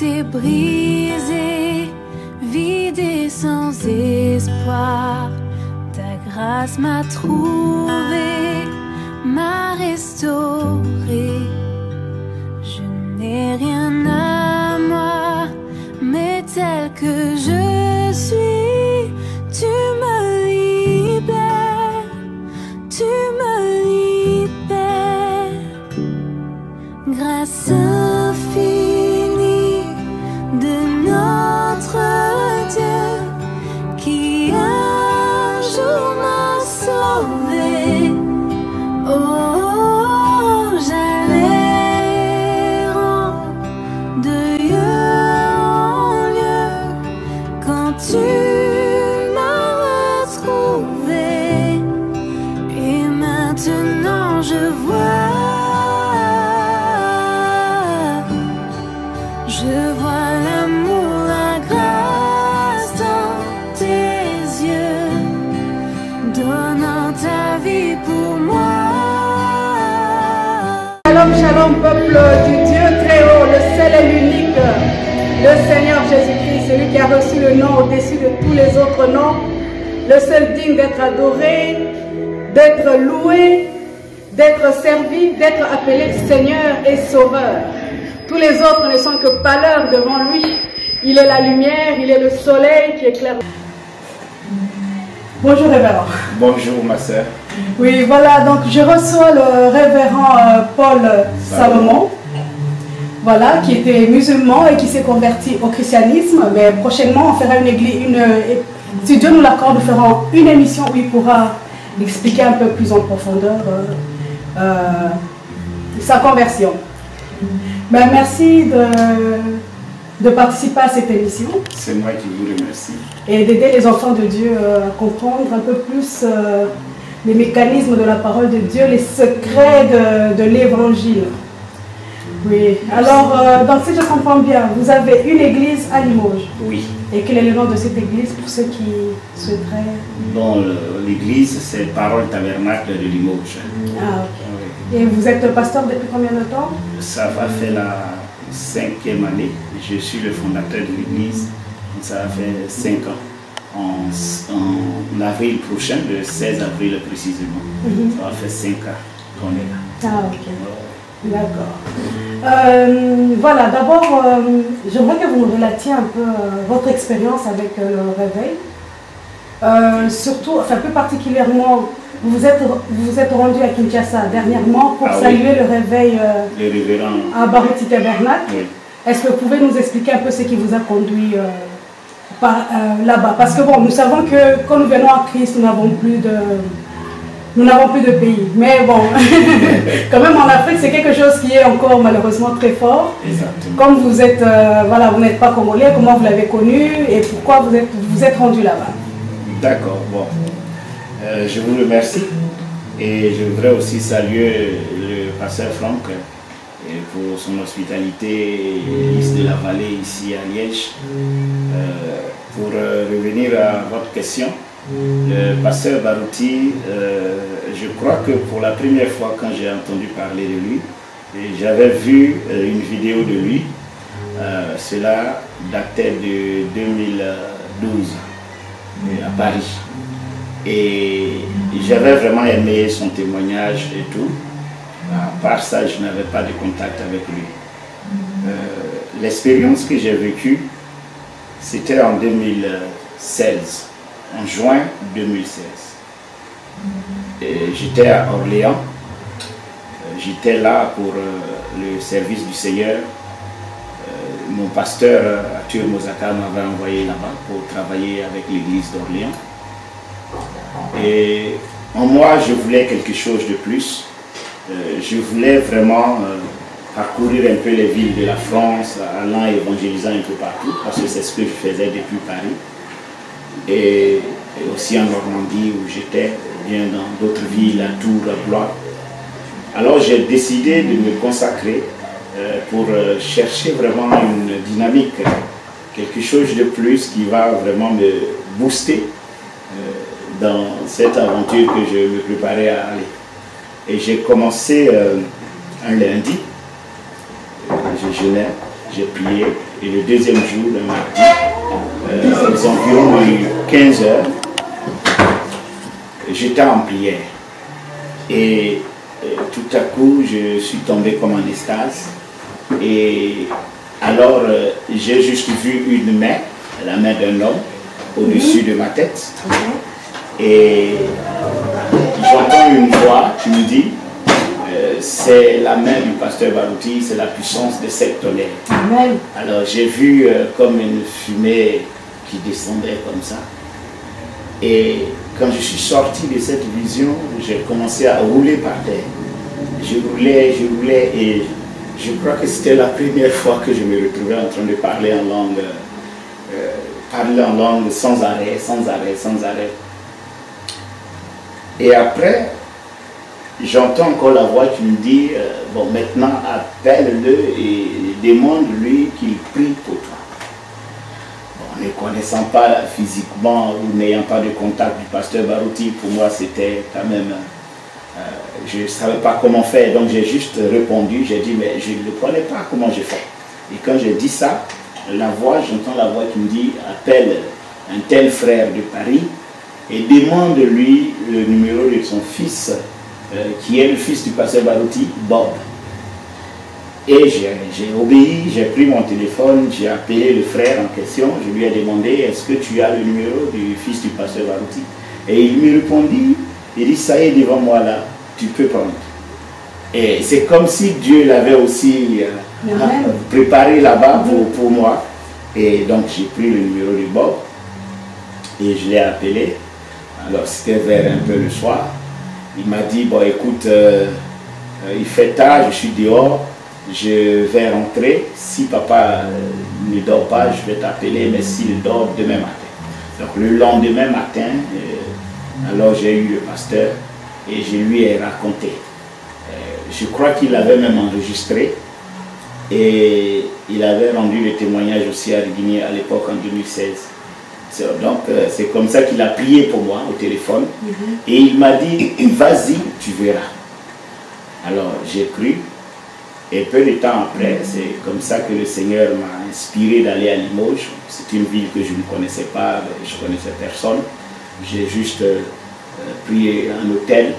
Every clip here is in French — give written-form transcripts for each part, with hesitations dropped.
j'étais brisée, vide et sans espoir, ta grâce m'a trouvée, m'a restaurée. Je n'ai rien à moi, mais tel que je suis, tu me libères, tu me libères. Grâce infinie de notre Dieu qui un jour m'a sauvé. Oh, j'allais errant de lieu en lieu quand tu m'as retrouvé. Et maintenant je vois l'amour, la grâce dans tes yeux, donnant ta vie pour moi. Shalom, shalom, peuple du Dieu très haut, le seul et l'unique, le Seigneur Jésus-Christ, celui qui a reçu le nom au-dessus de tous les autres noms, le seul digne d'être adoré, d'être loué, d'être servi, d'être appelé Seigneur et Sauveur. Tous les autres ne sont que pâleurs devant lui. Il est la lumière, il est le soleil qui éclaire. Bonjour révérend. Bonjour ma sœur. Oui, voilà, donc je reçois le révérend Paul Salomon, voilà, qui était musulman et qui s'est converti au christianisme. Mais prochainement, on fera si Dieu nous l'accorde, nous ferons une émission où il pourra expliquer un peu plus en profondeur sa conversion. Ben, merci de participer à cette émission. C'est moi qui vous remercie. Et d'aider les enfants de Dieu à comprendre un peu plus les mécanismes de la parole de Dieu, les secrets de l'évangile. Oui, alors, donc si je comprends bien, vous avez une église à Limoges. Oui. Et quel est le nom de cette église pour ceux qui souhaiteraient? Bon, l'église, c'est Parole Tabernacle de Limoges. Ah, ok. Et vous êtes pasteur depuis combien de temps? Ça va faire la 5e année. Je suis le fondateur de l'église. Ça va faire 5 ans. En avril prochain, le 16 avril précisément. Ça va faire 5 ans qu'on est là. Ah, ok. D'accord. Voilà, d'abord, j'aimerais que vous me relatiez un peu votre expérience avec le réveil. Surtout, enfin plus particulièrement, vous vous êtes rendu à Kinshasa dernièrement pour saluer le réveil à Baruti Tabernacle. Oui. Est-ce que vous pouvez nous expliquer un peu ce qui vous a conduit là-bas? Parce que bon, nous savons que quand nous venons à Christ, nous n'avons plus de pays. Mais bon, quand même en Afrique, c'est quelque chose qui est encore malheureusement très fort. Exactement. Comme vous êtes, voilà, vous n'êtes pas congolais, comment vous l'avez connu et pourquoi vous êtes rendu là-bas? D'accord, bon. Je vous remercie et je voudrais aussi saluer le pasteur Franck pour son hospitalité de la vallée ici à Liège. Pour revenir à votre question, le pasteur Baruti, je crois que pour la première fois quand j'ai entendu parler de lui, j'avais vu une vidéo de lui, cela datait de 2012 à Paris. Et j'avais vraiment aimé son témoignage et tout. À part ça, je n'avais pas de contact avec lui. L'expérience que j'ai vécue, c'était en 2016, en juin 2016. J'étais à Orléans. J'étais là pour le service du Seigneur. Mon pasteur, Arthur Mozaka, m'avait envoyé là-bas pour travailler avec l'église d'Orléans. Et en moi, je voulais quelque chose de plus. Je voulais vraiment parcourir un peu les villes de la France, allant évangélisant un peu partout, parce que c'est ce que je faisais depuis Paris. Et aussi en Normandie où j'étais, bien dans d'autres villes, à Tours, à Blois. Alors j'ai décidé de me consacrer pour chercher vraiment une dynamique, quelque chose de plus qui va vraiment me booster dans cette aventure que je me préparais à aller. Et j'ai commencé un lundi, je jeûnais, j'ai prié. Et le deuxième jour, le mardi, aux environs de 15 heures, j'étais en prière. Et tout à coup, je suis tombé comme en extase. Et alors, j'ai juste vu une main, la main d'un homme, au-dessus de ma tête. Et j'entends une voix qui me dit, c'est la main du pasteur Barouti, c'est la puissance de cette tonnerre. Amen. Alors j'ai vu comme une fumée qui descendait comme ça. Et quand je suis sorti de cette vision, j'ai commencé à rouler par terre. Je roulais et je crois que c'était la première fois que je me retrouvais en train de parler en langue sans arrêt. Et après, j'entends encore la voix qui me dit, bon, maintenant appelle-le et demande-lui qu'il prie pour toi. Bon, ne connaissant pas physiquement ou n'ayant pas de contact du pasteur Barouti, pour moi c'était quand même, je ne savais pas comment faire, donc j'ai juste répondu, j'ai dit, mais je ne connais pas comment je fais. Et quand j'ai dit ça, j'entends la voix qui me dit, appelle un tel frère de Paris et demande-lui le numéro de son fils, qui est le fils du pasteur Barouti, Bob. Et j'ai obéi, j'ai pris mon téléphone, j'ai appelé le frère en question, je lui ai demandé, est-ce que tu as le numéro du fils du pasteur Barouti? Et il me répondit, il dit, ça y est devant moi là, tu peux prendre. Et c'est comme si Dieu l'avait aussi préparé là-bas pour moi. Et donc j'ai pris le numéro de Bob et je l'ai appelé. Alors c'était vers un peu le soir. Il m'a dit, bon écoute, il fait tard, je suis dehors, je vais rentrer. Si papa ne dort pas, je vais t'appeler, mais s'il dort, demain matin. Donc le lendemain matin, alors j'ai eu le pasteur et je lui ai raconté. Je crois qu'il avait même enregistré et il avait rendu le témoignage aussi à Guinée à l'époque en 2016. Donc c'est comme ça qu'il a prié pour moi au téléphone et il m'a dit, vas-y, tu verras. Alors j'ai cru et peu de temps après, c'est comme ça que le Seigneur m'a inspiré d'aller à Limoges. C'est une ville que je ne connaissais pas, je ne connaissais personne. J'ai juste pris un hôtel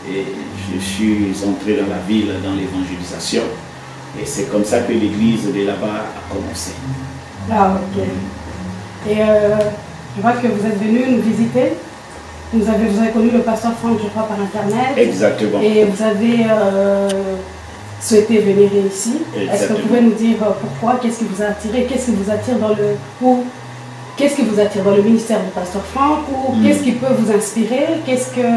et je suis entré dans la ville, dans l'évangélisation. Et c'est comme ça que l'église de là-bas a commencé. Ah, ok. Et je vois que vous êtes venu nous visiter. Vous avez connu le pasteur Franck, je crois, par Internet. Exactement. Et vous avez souhaité venir ici. Est-ce que vous pouvez nous dire pourquoi? Qu'est-ce qui vous a attiré? Qu'est-ce qui vous attire dans le... Qu'est-ce qui vous attire dans le ministère du pasteur Franck? Ou qu'est-ce qui peut vous inspirer? Qu'est-ce que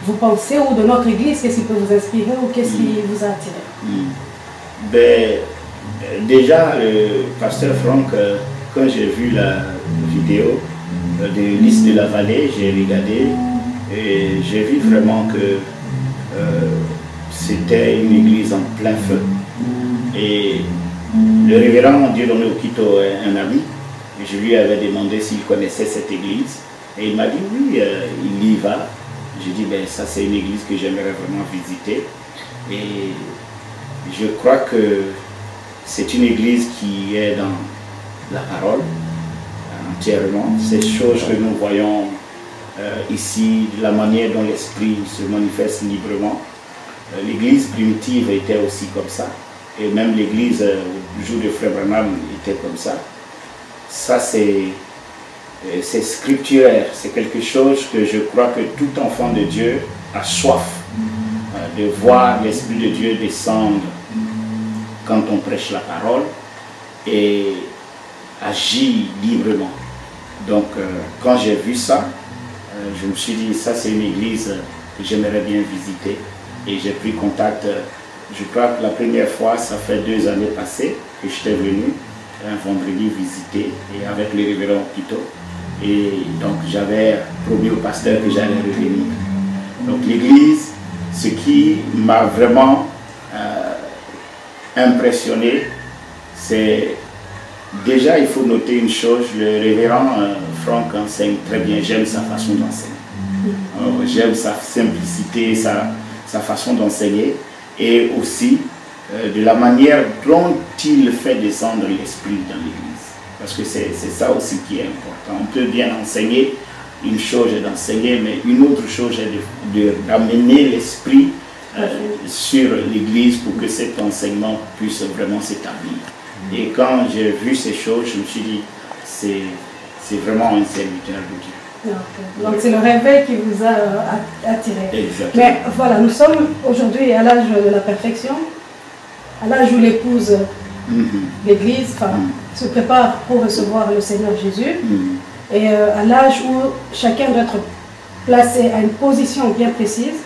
vous pensez? Ou de notre église, qu'est-ce qui peut vous inspirer? Ou qu'est-ce qui vous a attiré? Ben, déjà, le pasteur Franck, quand j'ai vu la vidéo de Lys de la Vallée, j'ai regardé et j'ai vu vraiment que c'était une église en plein feu. Et le révérend Dieudonné Okito est un ami, et je lui avais demandé s'il connaissait cette église. Et il m'a dit oui, il y va. J'ai dit, ben, ça c'est une église que j'aimerais vraiment visiter. Et je crois que c'est une église qui est dans la parole entièrement. Ces choses que nous voyons ici, de la manière dont l'esprit se manifeste librement. L'église primitive était aussi comme ça. Et même l'église au jour de Frère Branham était comme ça. Ça c'est scripturaire. C'est quelque chose que je crois que tout enfant de Dieu a soif de voir l'Esprit de Dieu descendre quand on prêche la parole et agir librement. Donc quand j'ai vu ça, je me suis dit, ça c'est une église que j'aimerais bien visiter. Et j'ai pris contact, je crois que la première fois, ça fait 2 années passées que j'étais venu un vendredi visiter et avec le révérend Okito. Et donc j'avais promis au pasteur que j'allais revenir. Donc l'église, ce qui m'a vraiment impressionné, c'est déjà il faut noter une chose, le révérend Franck enseigne très bien, j'aime sa façon d'enseigner. J'aime sa simplicité, sa façon d'enseigner et aussi de la manière dont il fait descendre l'esprit dans l'Église. Parce que c'est ça aussi qui est important. On peut bien enseigner, une chose est d'enseigner, mais une autre chose est d'amener l'esprit sur l'Église pour que cet enseignement puisse vraiment s'établir. Et quand j'ai vu ces choses, je me suis dit, c'est vraiment un serviteur de Dieu. Okay. Donc c'est le réveil qui vous a attiré. Exactement. Mais voilà, nous sommes aujourd'hui à l'âge de la perfection, à l'âge où l'épouse l'Église se prépare pour recevoir le Seigneur Jésus, et à l'âge où chacun doit être placé à une position bien précise,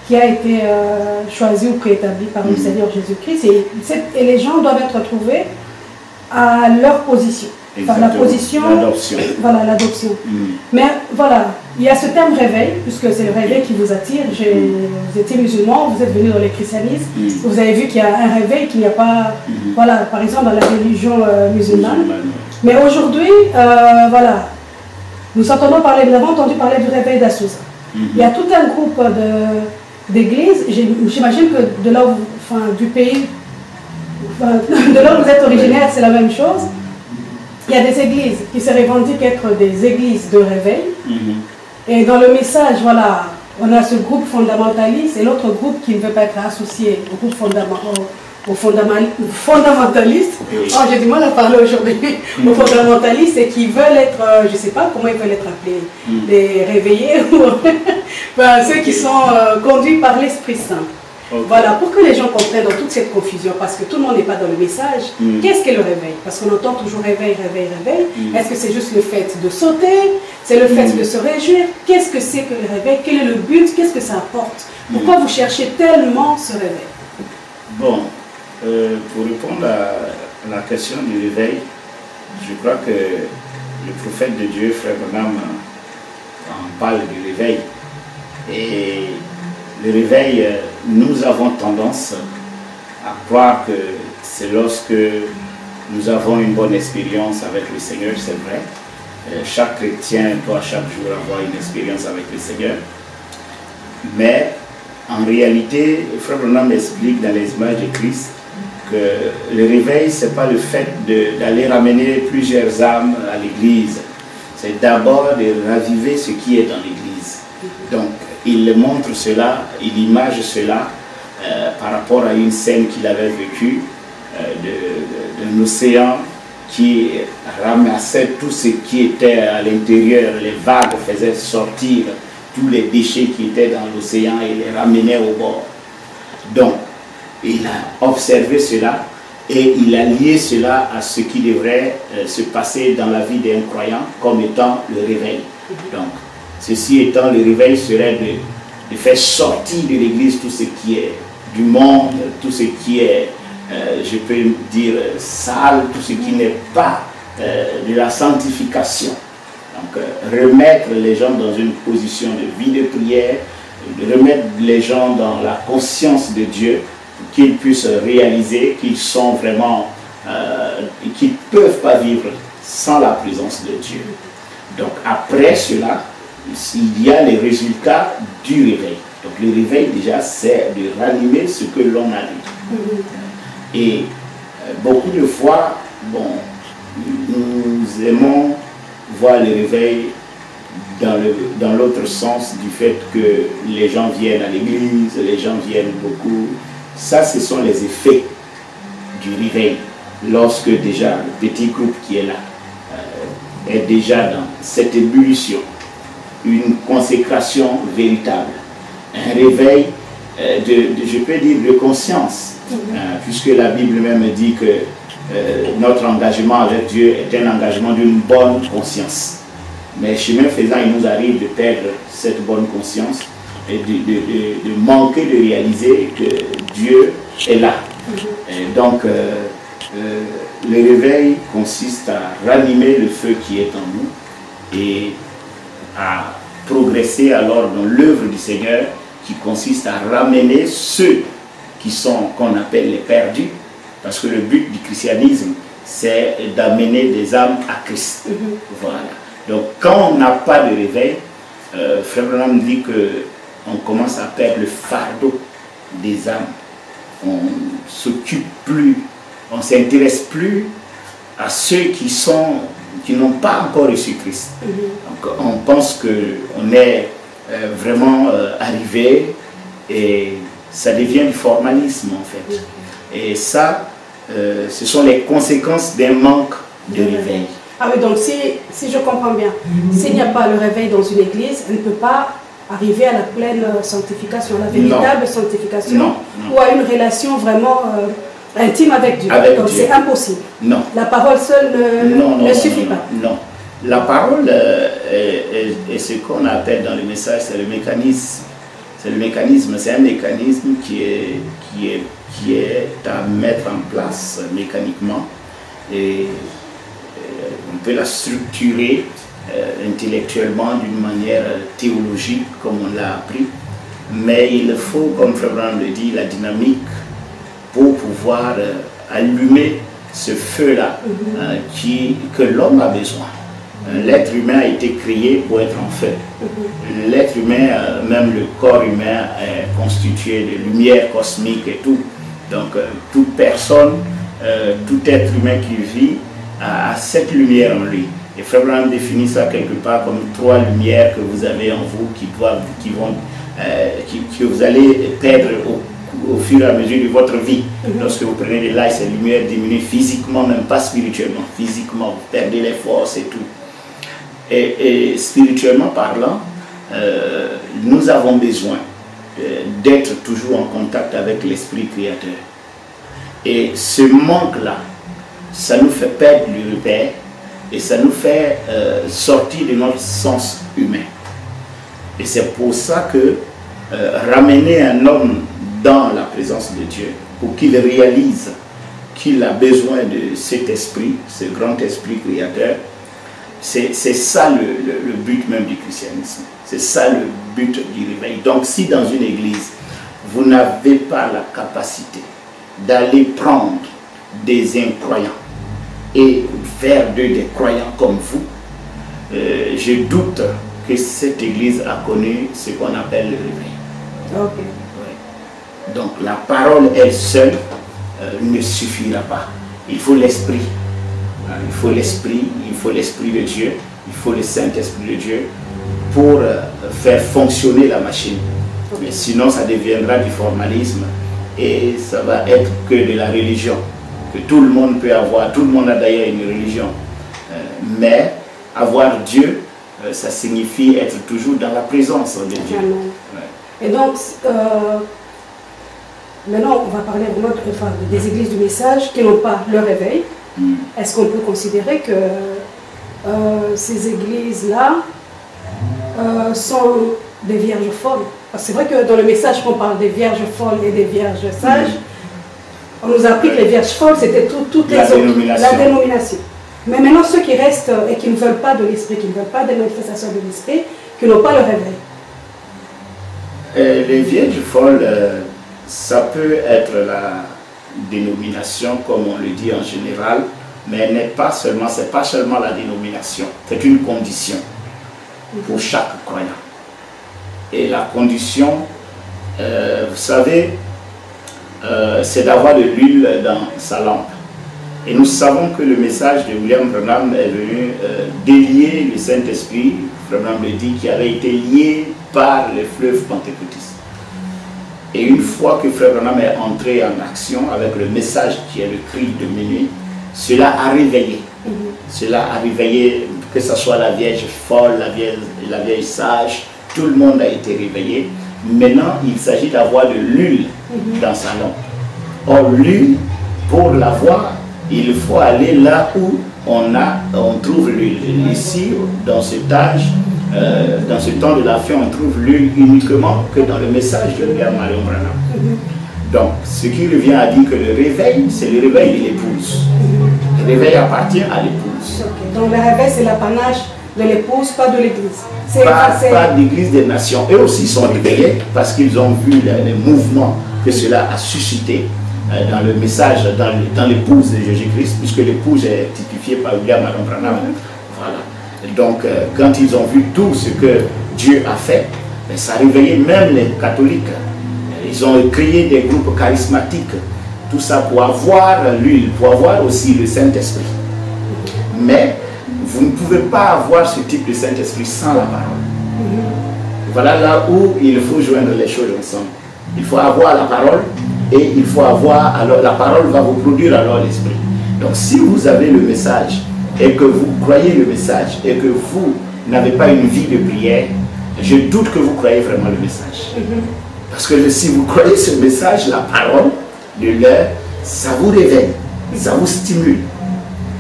qui a été choisie ou préétablie par le Seigneur Jésus-Christ, et les gens doivent être trouvés à leur position. Enfin, la position, l'adoption. Voilà, l'adoption. Mais voilà, il y a ce terme réveil, puisque c'est le réveil qui vous attire. Vous étiez musulman, vous êtes venu dans le christianisme, vous avez vu qu'il y a un réveil qu'il n'y a pas, voilà, par exemple dans la religion musulmane. Mais aujourd'hui, voilà, nous avons entendu parler du réveil d'Assouza. Il y a tout un groupe d'églises, j'imagine que de là où, du pays, de là où vous êtes originaire, c'est la même chose. Il y a des églises qui se revendiquent être des églises de réveil. Et dans le message, voilà, on a ce groupe fondamentaliste et l'autre groupe qui ne veut pas être associé au groupe fondamentaliste. Oh, j'ai du mal à parler aujourd'hui. Aux fondamentalistes et qui veulent être, je ne sais pas comment ils veulent être appelés, les réveillés, ceux qui sont conduits par l'Esprit Saint. Voilà, pour que les gens comprennent dans toute cette confusion, parce que tout le monde n'est pas dans le message, qu'est-ce qu'est le réveil? Parce qu'on entend toujours réveil, réveil, réveil. Est-ce que c'est juste le fait de sauter? C'est le fait de se réjouir? Qu'est-ce que c'est que le réveil? Quel est le but? Qu'est-ce que ça apporte? Pourquoi vous cherchez tellement ce réveil? Bon, pour répondre à la question du réveil, je crois que le prophète de Dieu, Frère Branham, en parle du réveil. Et le réveil, nous avons tendance à croire que c'est lorsque nous avons une bonne expérience avec le Seigneur, c'est vrai. Chaque chrétien doit chaque jour avoir une expérience avec le Seigneur. Mais en réalité, Frère Branham explique dans les images de Christ que le réveil, ce n'est pas le fait d'aller ramener plusieurs âmes à l'église. C'est d'abord de raviver ce qui est dans l'église. Donc, il montre cela, il image cela par rapport à une scène qu'il avait vécue d'un océan qui ramassait tout ce qui était à l'intérieur. Les vagues faisaient sortir tous les déchets qui étaient dans l'océan et les ramenaient au bord. Donc, il a observé cela et il a lié cela à ce qui devrait se passer dans la vie d'un croyant comme étant le réveil. Donc, ceci étant, le réveil serait de faire sortir de l'église tout ce qui est du monde, tout ce qui est, je peux dire, sale, tout ce qui n'est pas de la sanctification. Donc, remettre les gens dans une position de vie de prière, de remettre les gens dans la conscience de Dieu, pour qu'ils puissent réaliser qu'ils sont vraiment, qu'ils ne peuvent pas vivre sans la présence de Dieu. Donc, après cela, il y a les résultats du réveil. Donc le réveil déjà c'est de ranimer ce que l'on a dit. Et beaucoup de fois, bon, nous aimons voir le réveil dans l'autre sens du fait que les gens viennent à l'église, les gens viennent beaucoup. Ça, ce sont les effets du réveil. Lorsque déjà le petit groupe qui est là est déjà dans cette ébullition. Une consécration véritable, un réveil je peux dire de conscience, puisque la Bible même dit que notre engagement avec Dieu est un engagement d'une bonne conscience. Mais chemin faisant, il nous arrive de perdre cette bonne conscience et de manquer de réaliser que Dieu est là. Et donc, le réveil consiste à ranimer le feu qui est en nous et à progresser alors dans l'œuvre du Seigneur qui consiste à ramener ceux qui sont, qu'on appelle les perdus, parce que le but du christianisme, c'est d'amener des âmes à Christ. Voilà. Donc quand on n'a pas de réveil, Frère Branham dit qu'on commence à perdre le fardeau des âmes. on s'occupe plus, on s'intéresse plus à ceux qui n'ont pas encore reçu Christ. Donc, on pense qu'on est vraiment arrivé et ça devient du formalisme en fait. Et ça, ce sont les conséquences d'un manque de réveil. Ah oui, donc si je comprends bien, s'il n'y a pas le réveil dans une église, elle ne peut pas arriver à la pleine sanctification, la véritable sanctification, ou à une relation vraiment intime avec Dieu. Donc c'est impossible. Non. La parole seule ne suffit pas. Non. La parole est ce qu'on appelle dans le message, c'est le mécanisme. C'est le mécanisme, c'est un mécanisme qui est à mettre en place mécaniquement. Et on peut la structurer intellectuellement d'une manière théologique comme on l'a appris, mais il faut, comme Frère Branham le dit, la dynamique pour pouvoir allumer ce feu-là que l'homme a besoin. L'être humain a été créé pour être en feu. L'être humain, même le corps humain, est constitué de lumière cosmique et tout. Donc toute personne, tout être humain qui vit a cette lumière en lui. Et Frère Branham définit ça quelque part comme 3 lumières que vous avez en vous que vous allez perdre au fur et à mesure de votre vie. Lorsque vous prenez de l'âge, ces lumières diminuent physiquement, même pas spirituellement. Physiquement, vous perdez les forces et tout. Et spirituellement parlant, nous avons besoin d'être toujours en contact avec l'Esprit Créateur. Et ce manque-là, ça nous fait perdre le repère et ça nous fait sortir de notre sens humain. Et c'est pour ça que ramener un homme dans la présence de Dieu, pour qu'il réalise qu'il a besoin de cet esprit, ce grand esprit créateur, c'est ça le but même du christianisme. C'est ça le but du réveil. Donc si dans une église, vous n'avez pas la capacité d'aller prendre des incroyants et faire d'eux des croyants comme vous, je doute que cette église a connu ce qu'on appelle le réveil. Okay. Ouais. Donc la parole elle seule ne suffira pas. Il faut l'esprit. Il faut l'esprit, il faut l'esprit de Dieu, il faut le Saint-Esprit de Dieu pour faire fonctionner la machine. Mais sinon ça deviendra du formalisme et ça va être que de la religion. Que tout le monde peut avoir, tout le monde a d'ailleurs une religion. Mais avoir Dieu, ça signifie être toujours dans la présence de Dieu. Ouais. Et donc, maintenant on va parler vraiment des églises du message qui n'ont pas le réveil. Est-ce qu'on peut considérer que ces églises-là sont des vierges folles? Parce que c'est vrai que dans le message qu'on parle des vierges folles et des vierges sages, on nous a appris que les vierges folles c'était toutes les autres, la dénomination. Mais maintenant ceux qui restent et qui ne veulent pas de l'esprit, qui ne veulent pas des manifestations de l'esprit, qui n'ont pas le réveil. Les vierges folles, ça peut être la dénomination comme on le dit en général, mais c'est pas seulement la dénomination, c'est une condition pour chaque croyant. Et la condition, vous savez, c'est d'avoir de l'huile dans sa lampe. Et nous savons que le message de William Branham est venu délier le Saint-Esprit, Branham le dit, qui avait été lié par les fleuves pentecôtistes. Et une fois que Frère Branham est entré en action avec le message qui est le cri de minuit, cela a réveillé. Cela a réveillé, que ce soit la Vierge folle, la Vierge sage, tout le monde a été réveillé. Maintenant, il s'agit d'avoir de l'huile dans sa lampe. Or, l'huile, pour l'avoir, il faut aller là où on trouve l'huile. Ici, dans cet âge, dans ce temps de la fin, on trouve l'huile uniquement que dans le message de William Marion Branham. Donc, ce qui revient à dire que le réveil, c'est le réveil de l'épouse. Le réveil appartient à l'épouse. Okay. Donc, le réveil, c'est l'apanage de l'épouse, pas de l'église. Pas d'église des nations. Eux aussi sont réveillés parce qu'ils ont vu les mouvements que cela a suscité dans le message, dans l'épouse de Jésus-Christ, puisque l'épouse est typifiée par William Marion Branham. Voilà. Donc, quand ils ont vu tout ce que Dieu a fait, ça a réveillé même les catholiques. Ils ont créé des groupes charismatiques. Tout ça pour avoir l'huile, pour avoir aussi le Saint-Esprit. Mais vous ne pouvez pas avoir ce type de Saint-Esprit sans la parole. Voilà là où il faut joindre les choses ensemble. Il faut avoir la parole et il faut avoir, alors la parole va vous produire alors l'esprit. Donc si vous avez le message et que vous croyez le message et que vous n'avez pas une vie de prière, je doute que vous croyez vraiment le message. Parce que si vous croyez ce message, la parole de l'heure, ça vous réveille, ça vous stimule.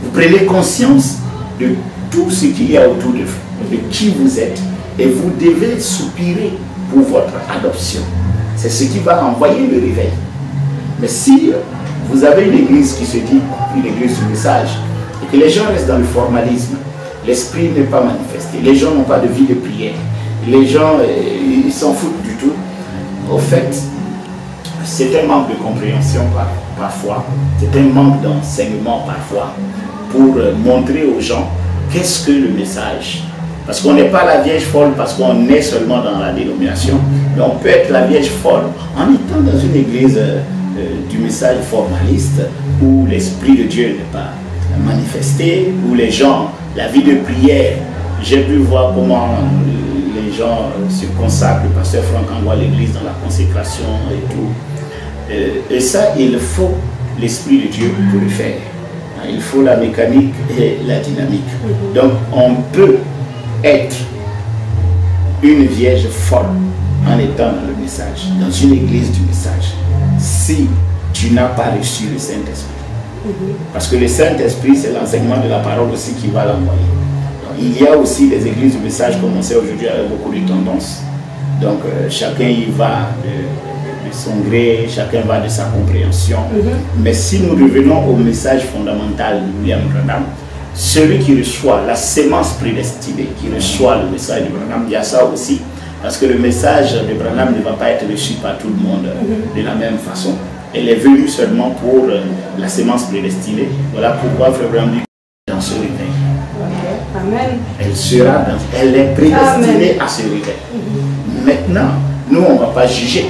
Vous prenez conscience de tout ce qu'il y a autour de vous, de qui vous êtes, et vous devez soupirer pour votre adoption. C'est ce qui va envoyer le réveil. Mais si vous avez une église qui se dit une église du message, et que les gens restent dans le formalisme, l'esprit n'est pas manifesté, les gens n'ont pas de vie de prière, les gens ils s'en foutent du tout, au fait, c'est un manque de compréhension parfois, c'est un manque d'enseignement parfois, pour montrer aux gens qu'est-ce que le message. Parce qu'on n'est pas la Vierge folle parce qu'on est seulement dans la dénomination, mais on peut être la Vierge folle en étant dans une église du message formaliste où l'Esprit de Dieu n'est pas manifesté, où les gens, la vie de prière, j'ai pu voir comment les gens se consacrent, le pasteur Franck envoie l'église dans la consécration et tout. Et ça, il faut l'Esprit de Dieu pour le faire. Il faut la mécanique et la dynamique. Donc on peut être une vierge folle en étant dans le message, dans une église du message, si tu n'as pas reçu le Saint-Esprit. Parce que le Saint-Esprit, c'est l'enseignement de la parole aussi qui va l'envoyer. Il y a aussi des églises du message, comme on sait aujourd'hui, avec beaucoup de tendances. Donc chacun y va de son gré, chacun va de sa compréhension. Mais si nous revenons au message fondamental de William Branham, celui qui reçoit la sémence prédestinée, qui reçoit le message de Branham, il y a ça aussi, parce que le message de Branham ne va pas être reçu par tout le monde de la même façon. Elle est venue seulement pour la sémence prédestinée. Voilà pourquoi Frère Branham dit dans ce réveil. Amen. Elle est prédestinée à ce réveil. Maintenant, nous on ne va pas juger.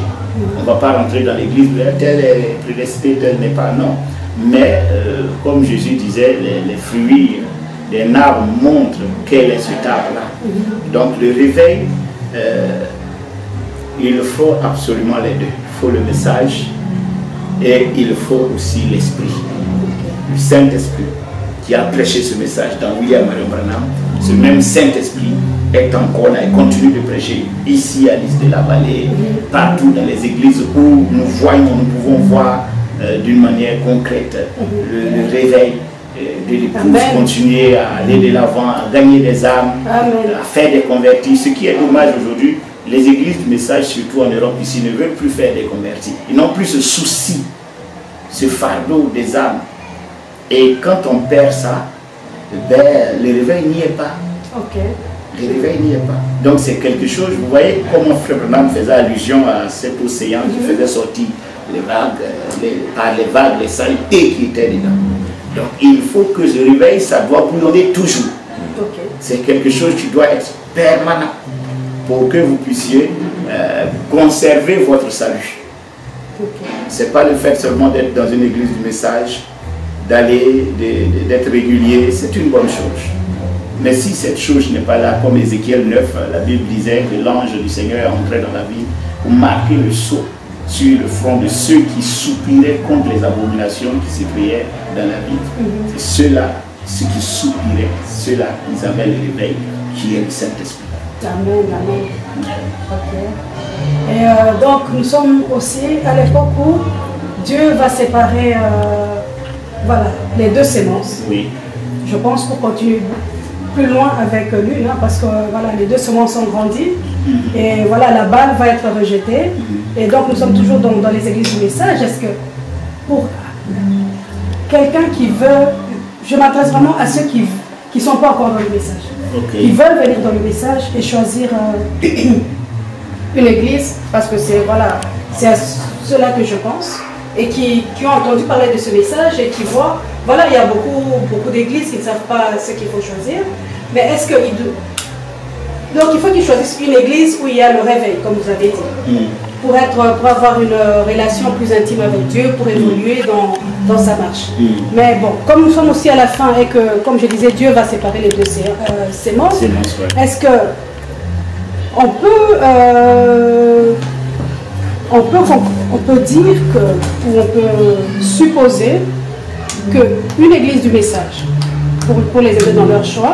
On ne va pas rentrer dans l'église, telle est prédestinée, telle n'est pas, non. Mais comme Jésus disait, les fruits des arbres montrent quel est cet arbre-là. Donc le réveil, il faut absolument les deux. Il faut le message et il faut aussi l'esprit. Le Saint-Esprit qui a prêché ce message dans William Marion Branham, ce même Saint-Esprit est encore là et continue de prêcher ici à l'Île de la Vallée, partout dans les églises où nous voyons, nous pouvons voir d'une manière concrète le réveil de l'épouse, continuer à aller de l'avant, à gagner des âmes, à faire des convertis. Ce qui est dommage aujourd'hui, les églises du message, surtout en Europe ici, ne veulent plus faire des convertis. Ils n'ont plus ce souci, ce fardeau des âmes. Et quand on perd ça, ben, le réveil n'y est pas. Le réveil n'y est pas. Donc c'est quelque chose, vous voyez comment Frère Branham faisait allusion à cet océan qui faisait sortir les vagues, par les vagues, les saletés qui étaient dedans. Donc il faut que ce réveil, ça doit bouillonner toujours. C'est quelque chose qui doit être permanent pour que vous puissiez conserver votre salut. Ce n'est pas le fait seulement d'être dans une église du message, d'aller, d'être régulier, c'est une bonne chose. Mais si cette chose n'est pas là, comme Ézéchiel 9, la Bible disait que l'ange du Seigneur est entré dans la ville pour marquer le sceau sur le front de ceux qui soupiraient contre les abominations qui se créaient dans la ville. C'est ceux-là, ceux qui soupiraient, ceux-là, ils avaient le réveil qui est le Saint-Esprit. Amen, amen. Et donc nous sommes aussi à l'époque où Dieu va séparer voilà, les deux semences. Oui. Je pense pour continuer plus loin avec l'une, hein, parce que voilà, les deux semences ont grandi et voilà, la balle va être rejetée. Et donc nous sommes toujours dans les églises du message. Est-ce que pour quelqu'un qui veut, je m'adresse vraiment à ceux qui ne sont pas encore dans le message, qui veulent venir dans le message et choisir une église, parce que c'est voilà, c'est à cela que je pense, et qui ont entendu parler de ce message et qui voient, voilà, il y a beaucoup d'églises qui ne savent pas ce qu'il faut choisir, mais est-ce donc il faut qu'ils choisissent une église où il y a le réveil, comme vous avez dit. pour avoir une relation plus intime avec Dieu, pour évoluer dans sa marche. Mais bon, comme nous sommes aussi à la fin et que, comme je disais, Dieu va séparer les deux sémences, est-ce que on peut dire que, ou on peut supposer qu'une église du message, pour les aider dans leur choix,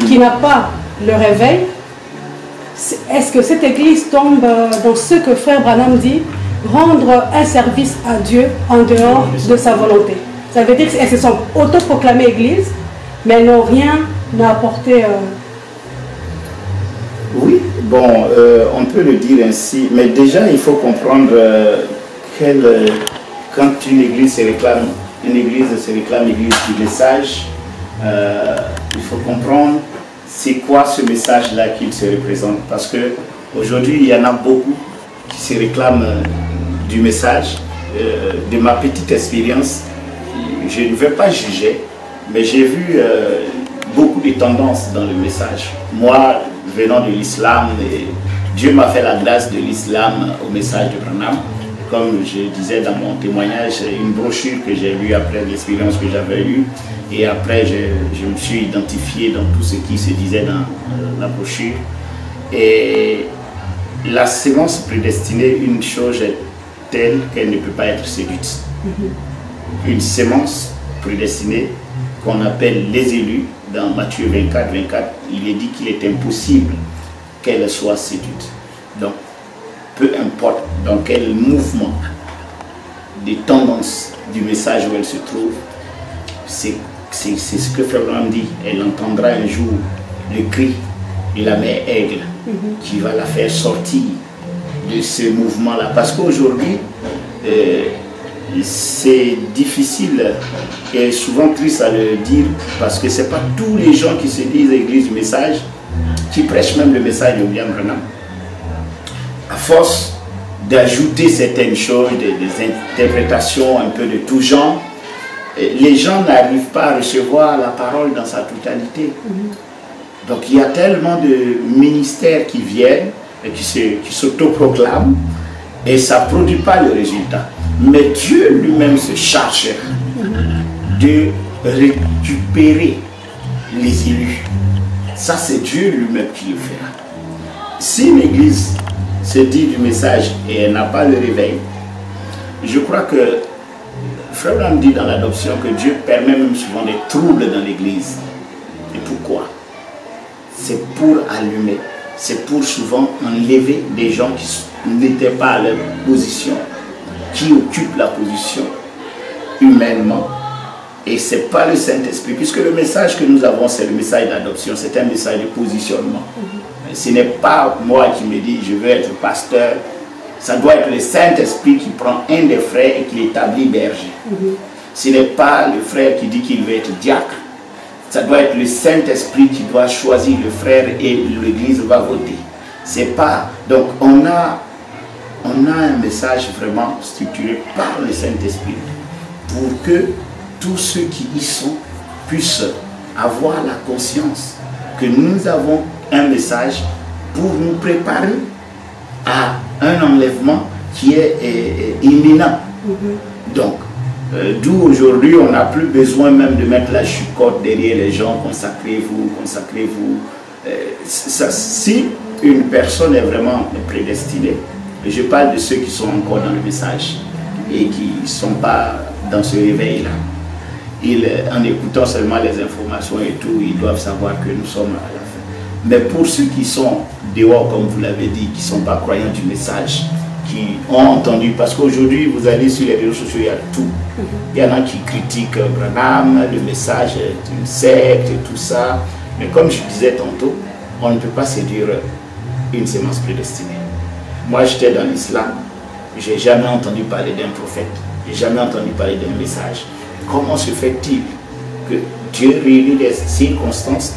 qui n'a pas le réveil, est-ce que cette église tombe dans ce que Frère Branham dit, rendre un service à Dieu en dehors de sa volonté? Ça veut dire qu'elles se sont autoproclamées église, mais elles n'ont rien à apporter. Oui, bon, on peut le dire ainsi, mais déjà il faut comprendre quand une église se réclame église du message, il faut comprendre c'est quoi ce message-là qu'il se représente. Parce que aujourd'hui, il y en a beaucoup qui se réclament du message. De ma petite expérience, je ne vais pas juger, mais j'ai vu beaucoup de tendances dans le message. Moi, venant de l'islam, Dieu m'a fait la grâce de l'islam au message de Branham. Comme je disais dans mon témoignage, une brochure que j'ai lue après l'expérience que j'avais eue. Et après, je me suis identifié dans tout ce qui se disait dans la brochure. Et la sémence prédestinée, une chose est telle qu'elle ne peut pas être séduite. Une sémence prédestinée qu'on appelle les élus, dans Matthieu 24, 24, il est dit qu'il est impossible qu'elle soit séduite. Donc, peu importe dans quel mouvement des tendances du message où elle se trouve, c'est ce que Frère Branham dit. Elle entendra un jour le cri de la mère aigle qui va la faire sortir de ce mouvement-là. Parce qu'aujourd'hui, c'est difficile et souvent triste à le dire, parce que ce n'est pas tous les gens qui se disent église du message qui prêchent même le message de William Branham. À force d'ajouter certaines choses, des interprétations un peu de tout genre, les gens n'arrivent pas à recevoir la parole dans sa totalité. Donc il y a tellement de ministères qui viennent et qui s'autoproclament et ça ne produit pas le résultat. Mais Dieu lui-même se charge de récupérer les élus. Ça, c'est Dieu lui-même qui le fera. Si une église se dit du message et elle n'a pas le réveil, je crois que Frère Branham dit dans l'adoption que Dieu permet même souvent des troubles dans l'église. Et pourquoi? C'est pour allumer, c'est pour souvent enlever des gens qui n'étaient pas à leur position, qui occupent la position humainement. Et ce n'est pas le Saint-Esprit, puisque le message que nous avons, c'est le message d'adoption, c'est un message de positionnement. Ce n'est pas moi qui me dis je veux être pasteur. Ça doit être le Saint-Esprit qui prend un des frères et qui l'établit berger. Ce n'est pas le frère qui dit qu'il veut être diacre. Ça doit être le Saint-Esprit qui doit choisir le frère et l'Église va voter. C'est pas... Donc on a un message vraiment structuré par le Saint-Esprit pour que tous ceux qui y sont puissent avoir la conscience que nous avons un message pour nous préparer à un enlèvement qui est imminent. Donc, d'où aujourd'hui on n'a plus besoin même de mettre la chicotte derrière les gens, consacrez-vous, consacrez-vous. Si une personne est vraiment prédestinée, je parle de ceux qui sont encore dans le message et qui ne sont pas dans ce réveil-là. En écoutant seulement les informations et tout, ils doivent savoir que nous sommes à la fin. Mais pour ceux qui sont dehors, comme vous l'avez dit, qui ne sont pas croyants du message, qui ont entendu, parce qu'aujourd'hui, vous allez sur les réseaux sociaux, il y a tout. Il y en a qui critiquent Branham, le message d'une secte et tout ça. Mais comme je disais tantôt, on ne peut pas séduire une sémence prédestinée. Moi, j'étais dans l'islam, je n'ai jamais entendu parler d'un prophète, je n'ai jamais entendu parler d'un message. Comment se fait-il que Dieu réunit des circonstances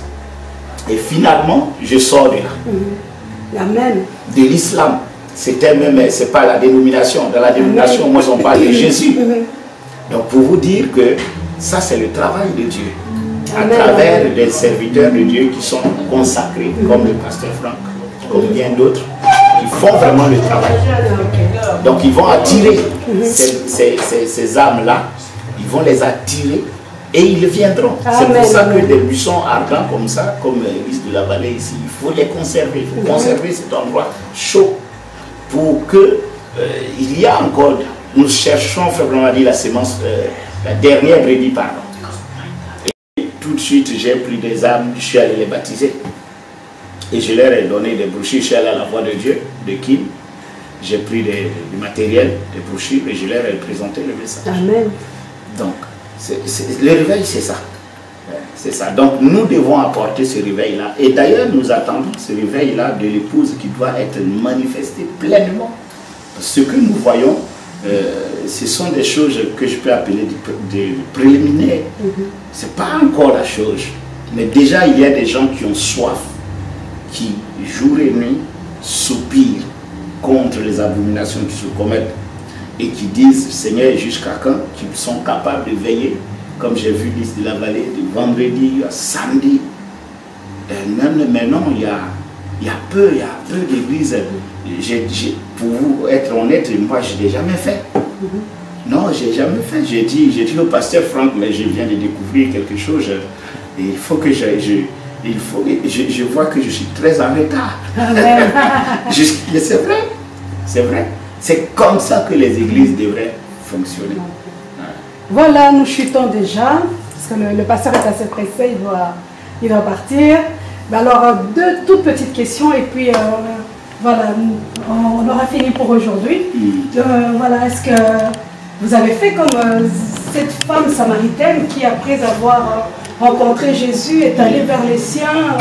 et finalement, je sors de là. Amen. De l'islam. C'était même, c'est pas la dénomination. Dans la dénomination, moi, on parle de Jésus. Donc, pour vous dire que ça, c'est le travail de Dieu. À travers des serviteurs de Dieu qui sont consacrés, comme le pasteur Franck, comme bien d'autres, qui font vraiment le travail. Donc ils vont attirer ces âmes-là, ils vont les attirer et ils viendront. C'est pour ça que des buissons ardents comme ça, comme l'église de la vallée ici, il faut les conserver. Il faut conserver cet endroit chaud pour que il y a encore, nous cherchons vraiment dire la sémence, la dernière brebis, pardon. Et tout de suite, j'ai pris des âmes, je suis allé les baptiser. Et je leur ai donné des brochures, je suis allé à la voix de Dieu, de Kim. J'ai pris du matériel, des brochures, et je leur ai présenté le message. Amen. Donc, le réveil, c'est ça. C'est ça. Donc, nous devons apporter ce réveil-là. Et d'ailleurs, nous attendons ce réveil-là de l'épouse qui doit être manifesté pleinement. Ce que nous voyons, ce sont des choses que je peux appeler des préliminaires. Ce n'est pas encore la chose. Mais déjà, il y a des gens qui ont soif, qui, jour et nuit, soupirent contre les abominations qui se commettent et qui disent, Seigneur, jusqu'à quand qu'ils sont capables de veiller, comme j'ai vu liste de la vallée, du vendredi à samedi. Et même maintenant, il y a peu d'églises. Pour vous être honnête, moi, je ne l'ai jamais fait. Non, je n'ai jamais fait. J'ai dit au pasteur Franck, mais je viens de découvrir quelque chose. Et il faut que je vois que je suis très en retard. C'est vrai. C'est vrai. C'est comme ça que les églises devraient fonctionner. Voilà, nous chutons déjà, parce que le pasteur est assez pressé, il doit partir. Mais alors, deux toutes petites questions, et puis voilà, on aura fini pour aujourd'hui. Voilà, est-ce que vous avez fait comme cette femme samaritaine qui, après avoir rencontré Jésus, est allée vers les siens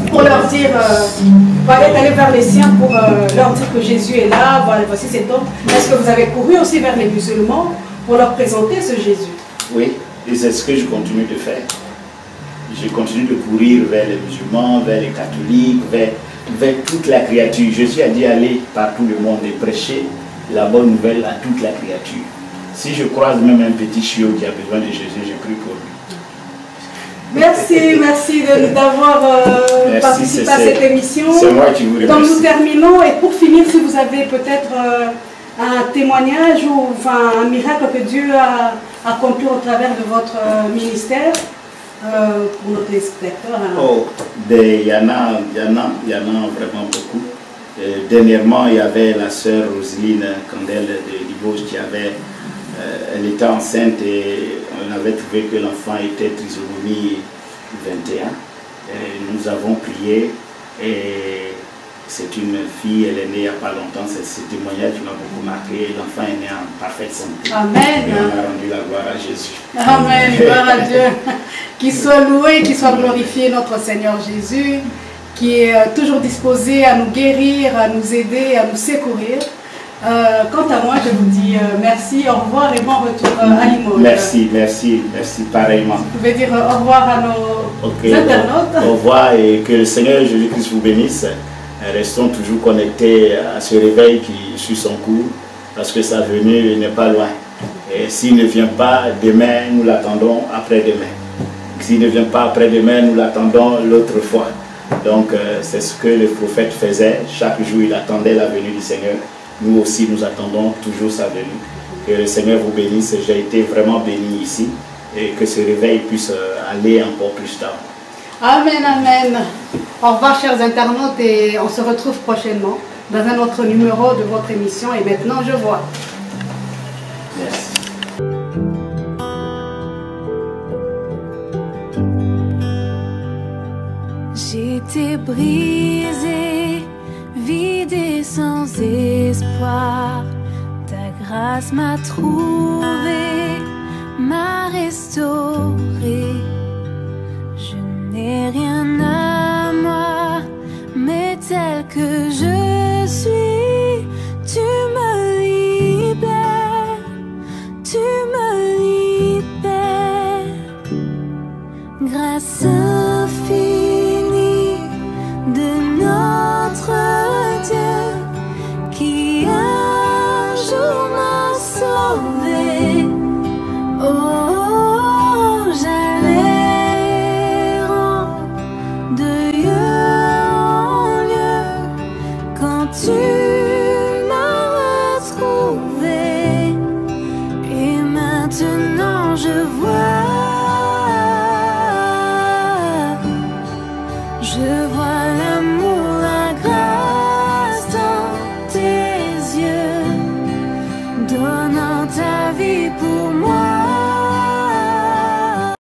pour leur dire, est allée vers les siens pour leur dire que Jésus est là, voilà, voici cet homme. Est-ce que vous avez couru aussi vers les musulmans pour leur présenter ce Jésus? Oui, et c'est ce que je continue de faire. Je continue de courir vers les musulmans, vers les catholiques, vers toute la créature. Jésus a dit aller par tout le monde et prêcher la bonne nouvelle à toute la créature. Si je croise même un petit chiot qui a besoin de Jésus, je prie pour lui. Merci d'avoir participé à cette émission. C'est moi qui vous remercie. Donc nous terminons, et pour finir, si vous avez peut-être un témoignage ou enfin, un miracle que Dieu a accompli au travers de votre ministère pour nos téléspectateurs. Il y en a vraiment beaucoup. Dernièrement, il y avait la sœur Roselyne Candel de Libauge qui avait, elle était enceinte et on avait trouvé que l'enfant était trisomie 21. Et nous avons prié et c'est une fille, elle est née il n'y a pas longtemps, c'est ce témoignage qui m'a beaucoup marqué. L'enfant est né en parfaite santé. Amen. Et on a rendu la gloire à Jésus. Amen, gloire à Dieu. Qu'il soit loué, qu'il soit glorifié notre Seigneur Jésus, qui est toujours disposé à nous guérir, à nous aider, à nous secourir. Quant à moi, je vous dis merci, au revoir et bon retour à Limoges. Merci, pareillement. Vous pouvez dire au revoir à nos internautes. Au revoir et que le Seigneur Jésus-Christ vous bénisse. Restons toujours connectés à ce réveil qui suit son cours, parce que sa venue n'est pas loin. Et s'il ne vient pas demain, nous l'attendons après-demain. S'il ne vient pas après-demain, nous l'attendons l'autre fois. Donc c'est ce que le prophète faisait. Chaque jour, il attendait la venue du Seigneur. Nous aussi, nous attendons toujours sa venue. Que le Seigneur vous bénisse. J'ai été vraiment béni ici. Et que ce réveil puisse aller encore plus tard. Amen, amen. Au revoir, chers internautes, et on se retrouve prochainement dans un autre numéro de votre émission. Et maintenant, je vois. Merci. J'étais brisée, vide et sans espoir. Ta grâce m'a trouvée, m'a restaurée. Je n'ai rien à moi, mais tel que je suis, tu me libères, tu me libères. Grâce infinie de notre Dieu qui un jour m'a sauvé. Oh, j'allais tu m'as retrouvé. Et maintenant je vois l'amour, la grâce dans tes yeux, donnant ta vie pour moi.